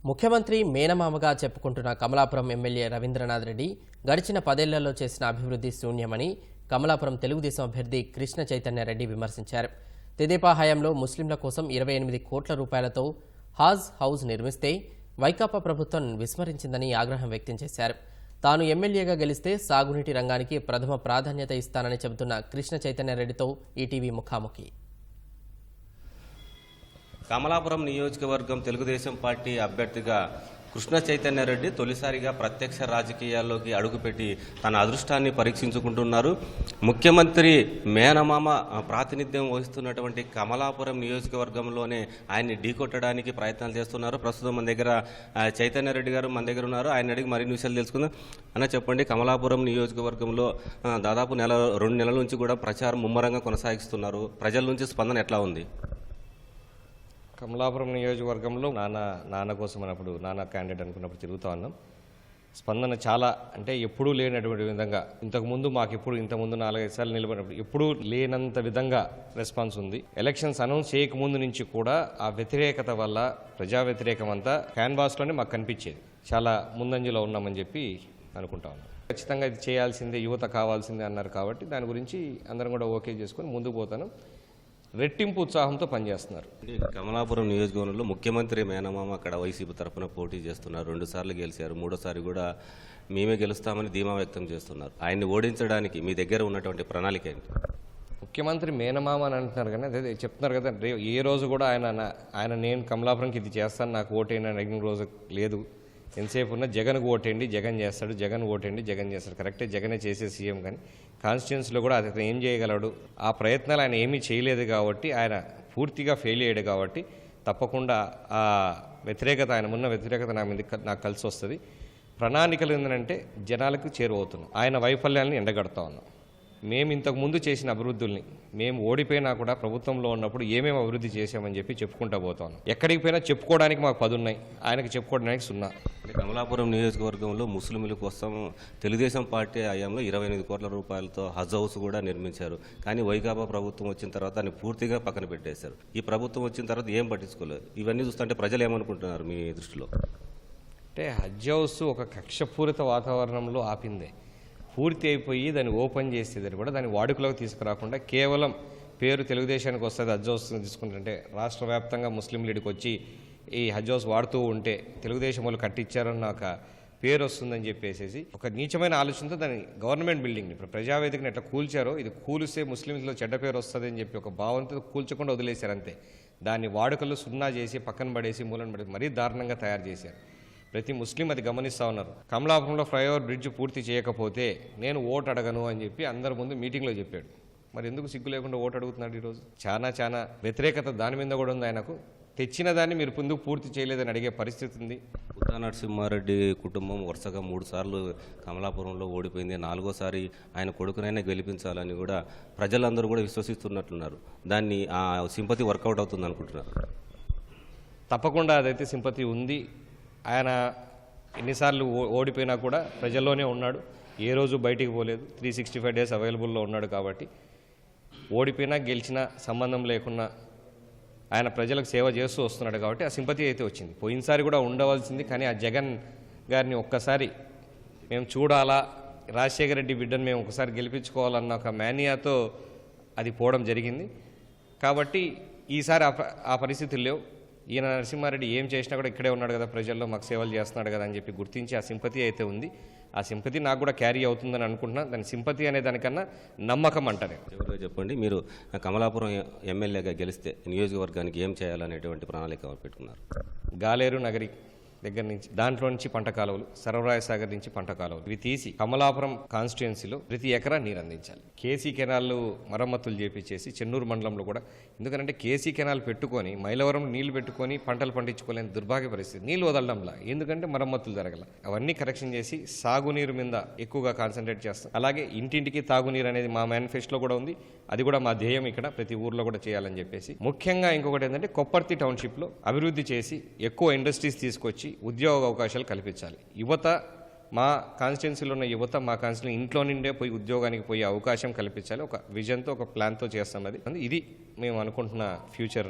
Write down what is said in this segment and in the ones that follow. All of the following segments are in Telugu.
ముఖ్యమంత్రి మేనమామగా చెప్పుకుంటున్న కమలాపురం ఎమ్మెల్యే రవీంద్రనాథ్ రెడ్డి గడిచిన 10 ఏళ్లలో చేసిన అభివృద్ధి శూన్యమని కమలాపురం తెలుగుదేశం అభ్యర్థి కృష్ణ చైతన్యరెడ్డి విమర్శించారు. తెదేపా హయాంలో ముస్లింల కోసం 28 కోట్ల రూపాయలతో హాజ్ హౌస్ నిర్మిస్తే వైకాపా ప్రభుత్వం విస్మరించిందని ఆగ్రహం వ్యక్తం చేశారు. తాను ఎమ్మెల్యేగా గెలిస్తే సాగునీటి రంగానికి ప్రథమ ప్రాధాన్యత ఇస్తానని చెబుతున్న కృష్ణ చైతన్యరెడ్డితో ఈటీవీ ముఖాముఖి. కమలాపురం నియోజకవర్గం తెలుగుదేశం పార్టీ అభ్యర్థిగా కృష్ణ చైతన్యరెడ్డి తొలిసారిగా ప్రత్యక్ష రాజకీయాల్లోకి అడుగుపెట్టి తన అదృష్టాన్ని పరీక్షించుకుంటున్నారు. ముఖ్యమంత్రి మేనమామ ప్రాతినిధ్యం వహిస్తున్నటువంటి కమలాపురం నియోజకవర్గంలోనే ఆయన్ని ఢీకొట్టడానికి ప్రయత్నాలు చేస్తున్నారు. ప్రస్తుతం మన దగ్గర చైతన్యరెడ్డి గారు మన దగ్గర ఉన్నారు. ఆయన అడిగి మరిన్ని విషయాలు తెలుసుకుందాం. అన్న, చెప్పండి, కమలాపురం నియోజకవర్గంలో దాదాపు 2 నెలల నుంచి కూడా ప్రచారం ముమ్మరంగా కొనసాగిస్తున్నారు. ప్రజల నుంచి స్పందన ఎట్లా ఉంది? కమలాపురం నియోజకవర్గంలో నాన్న కోసం అన్నప్పుడు నాన్న క్యాండిడేట్ అనుకున్నప్పుడు తిరుగుతూ ఉన్నాం. స్పందన చాలా అంటే ఎప్పుడూ లేనటువంటి విధంగా, ఇంతకుముందు మాకు ఇంతకుముందు 4-5 సార్లు నిలబడినప్పుడు ఎప్పుడూ లేనంత విధంగా రెస్పాన్స్ ఉంది. ఎలక్షన్స్ అనౌన్స్ చేయకముందు నుంచి కూడా ఆ వ్యతిరేకత వల్ల ప్రజా వ్యతిరేకం అంతా క్యాన్వాస్లోనే మాకు కనిపించేది. చాలా ముందంజలో ఉన్నామని చెప్పి అనుకుంటా ఉన్నాం. ఖచ్చితంగా ఇది చేయాల్సిందే, యువత కావాల్సిందే అన్నారు కాబట్టి దాని గురించి అందరం కూడా ఓకే చేసుకొని ముందుకు పోతాను. రెట్టింపు ఉత్సాహంతో పనిచేస్తున్నారు. కమలాపురం నియోజకవర్గంలో ముఖ్యమంత్రి మేనమామ అక్కడ వైసీపీ తరఫున పోటీ చేస్తున్నారు. 2 సార్లు గెలిచారు. 3ోసారి కూడా మేమే గెలుస్తామని ధీమా వ్యక్తం చేస్తున్నారు. ఆయన్ని ఓడించడానికి మీ దగ్గర ఉన్నటువంటి ప్రణాళిక ఏంటి? ముఖ్యమంత్రి మేనమామ అని అంటున్నారు కానీ అదే చెప్తున్నారు కదా, ఏ రోజు కూడా ఆయన నేను కమలాపురంకి ఇది చేస్తాను, నాకు ఓటేయండి అని అడిగిన రోజు లేదు. ఎంతసేపు ఉన్నా జగన్కు ఓటేయండి, జగన్ చేస్తాడు, జగన్ ఓటేయండి, జగన్ చేస్తాడు. కరెక్టే, జగనే చేసే సీఎం. కానీ కాన్స్టిట్యున్సీలో కూడా అతను ఏం చేయగలడు? ఆ ప్రయత్నాలు ఆయన ఏమీ చేయలేదు కాబట్టి, ఆయన పూర్తిగా ఫెయిల్ అయ్యాడు కాబట్టి తప్పకుండా ఆ వ్యతిరేకత, ఆయన ఉన్న వ్యతిరేకత నాకు కలిసి వస్తుంది. ప్రణాళికలు ఏంటంటే జనాలకు చేరువవుతున్నాం. ఆయన వైఫల్యాలను ఎండగడతా ఉన్నాం. మేము ఇంతకుముందు చేసిన అభివృద్ధుల్ని, మేము ఓడిపోయినా కూడా ప్రభుత్వంలో ఉన్నప్పుడు ఏమేమి అభివృద్ధి చేశామని చెప్పి చెప్పుకుంటూ పోతా ఉన్నాం. ఎక్కడికి పోయినా చెప్పుకోవడానికి మాకు 10 ఉన్నాయి, ఆయనకు చెప్పుకోవడానికి 0. కమలాపురం నియోజకవర్గంలో ముస్లింల కోసం తెలుగుదేశం పార్టీ హయాంలో 28 కోట్ల రూపాయలతో హజ్ హౌస్ కూడా నిర్మించారు. కానీ వైకాపా ప్రభుత్వం వచ్చిన తర్వాత దాన్ని పూర్తిగా పక్కన పెట్టేశారు. ఈ ప్రభుత్వం వచ్చిన తర్వాత ఏం పట్టించుకోలేదు. ఇవన్నీ చూస్తుంటే ప్రజలు ఏమనుకుంటున్నారు మీ దృష్టిలో? అంటే హజ్ హౌస్ ఒక కక్షపూరిత వాతావరణంలో ఆపిందే. పూర్తి అయిపోయి దాన్ని ఓపెన్ చేసేదని కూడా దాన్ని వాడుకలోకి తీసుకురాకుండా కేవలం పేరు తెలుగుదేశానికి వస్తుంది హజ్ హౌస్ తీసుకుంటుంటే, రాష్ట్ర వ్యాప్తంగా ముస్లింలు ఇడికి వచ్చి ఈ హజ్ హౌస్ వాడుతూ ఉంటే తెలుగుదేశం వాళ్ళు కట్టించారన్న ఒక పేరు వస్తుందని చెప్పేసి ఒక నీచమైన ఆలోచనతో దాన్ని గవర్నమెంట్ బిల్డింగ్ని ఇప్పుడు ప్రజావేదికని ఎట్లా కూల్చారో, ఇది కూలిస్తే ముస్లింస్లో చెడ్డ పేరు వస్తుంది అని చెప్పి ఒక భావంతో కూల్చకుండా వదిలేశారు అంతే. దాన్ని వాడుకలు 0 చేసి పక్కన పడేసి మూలన పడేసి మరీ దారుణంగా తయారు చేశారు. ప్రతి ముస్లిం అది గమనిస్తూ ఉన్నారు. కమలాపురంలో ఫ్లైఓవర్ బ్రిడ్జ్ పూర్తి చేయకపోతే నేను ఓటు అడగను అని చెప్పి అందరి ముందు మీటింగ్లో చెప్పాడు. మరి ఎందుకు సిగ్గు లేకుండా ఓటు అడుగుతున్నాడు? ఈరోజు చాలా వ్యతిరేకత దాని మీద కూడా ఉంది. ఆయనకు తెచ్చిన దాన్ని మీరు ముందుకు పూర్తి చేయలేదని అడిగే పరిస్థితి ఉంది. ఉత్తా నరసింహారెడ్డి కుటుంబం వరుసగా 3 సార్లు కమలాపురంలో ఓడిపోయింది. 4ోసారి ఆయన కొడుకునైనా గెలిపించాలని కూడా ప్రజలందరూ కూడా విశ్వసిస్తున్నట్లున్నారు. దాన్ని ఆ సింపతి వర్కౌట్ అవుతుంది అనుకుంటున్నారు? తప్పకుండా అదైతే సింపతి ఉంది. ఆయన ఎన్నిసార్లు ఓడిపోయినా కూడా ప్రజల్లోనే ఉన్నాడు. ఏ రోజు బయటికి పోలేదు. 365 డేస్ అవైలబుల్లో ఉన్నాడు కాబట్టి ఓడిపోయినా గెలిచినా సంబంధం లేకున్నా ఆయన ప్రజలకు సేవ చేస్తూ వస్తున్నాడు కాబట్టి ఆ సింపతి అయితే వచ్చింది. పోయినసారి కూడా ఉండవలసింది, కానీ ఆ జగన్ గారిని ఒక్కసారి మేము చూడాలా, రాజశేఖర రెడ్డి బిడ్డను మేము ఒకసారి గెలిపించుకోవాలన్న ఒక మేనియాతో అది పోవడం జరిగింది. కాబట్టి ఈసారి ఆ పరిస్థితులు లేవు. ఈయన నరసింహారెడ్డి ఏం చేసినా కూడా ఇక్కడే ఉన్నాడు కదా, ప్రజల్లో మాకు సేవలు చేస్తున్నాడు కదా అని చెప్పి గుర్తించి ఆ సింపతి అయితే ఉంది. ఆ సింపతి నాకు కూడా క్యారీ అవుతుందని అనుకుంటున్నా. దాని సింపతి అనే దానికన్నా నమ్మకం అంటారు. చివరిగా చెప్పండి, మీరు కమలాపురం ఎమ్మెల్యేగా గెలిస్తే నియోజకవర్గానికి ఏం చేయాలనేటువంటి ప్రణాళిక పెట్టుకున్నారు? గాలేరు నగరి దగ్గర నుంచి దాంట్లో నుంచి పంట కాలువలు, సర్వరాయ సాగర్ నుంచి పంట కాలువలు ఇవి తీసి కమలాపురం కాన్స్టిట్యుయెన్సీలో ప్రతి ఎకరా నీరు అందించాలి. కేసీ కెనాల్ మరమ్మతులు చేపించేసి చెన్నూరు మండలంలో కూడా, ఎందుకంటే కేసీ కెనాల్ పెట్టుకొని మైలవరం నీళ్లు పెట్టుకొని పంటలు పండించుకోలేని దుర్భాగ్య పరిస్థితి. నీళ్లు వదలడంలా, ఎందుకంటే మరమ్మతులు జరగల. అవన్నీ కరెక్షన్ చేసి సాగునీరు మీద ఎక్కువగా కాన్సన్ట్రేట్ చేస్తాం. అలాగే ఇంటింటికి తాగునీరు అనేది మా మేనిఫెస్టోలో కూడా ఉంది. అది కూడా మా ధ్యేయం, ఇక్కడ ప్రతి ఊర్లో కూడా చేయాలని చెప్పేసి. ముఖ్యంగా ఇంకొకటి ఏంటంటే కొప్పర్తి టౌన్షిప్లో అభివృద్ధి చేసి ఎక్కువ ఇండస్ట్రీస్ తీసుకొచ్చి ఉద్యోగ అవకాశాలు కల్పించాలి. యువత, మా కాన్స్టిట్యున్సీలో ఉన్న యువత మా కాన్స్టిట్యున్సీ ఇంట్లో నిండే పోయి ఉద్యోగానికి పోయే అవకాశం కల్పించాలి. ఒక విజన్తో, ఒక ప్లాన్తో చేస్తాం. ఇది మేము అనుకుంటున్న ఫ్యూచర్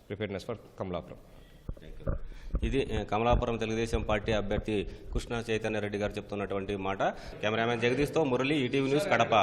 ప్రిపేర్నెస్ ఫర్ కమలాపురం. ఇది కమలాపురం తెలుగుదేశం పార్టీ అభ్యర్థి కృష్ణ చైతన్య రెడ్డి గారు చెప్తున్నటువంటి మాట. కెమెరామెన్ జగదీష్తో మురళి, ఈటీవీ న్యూస్, కడప.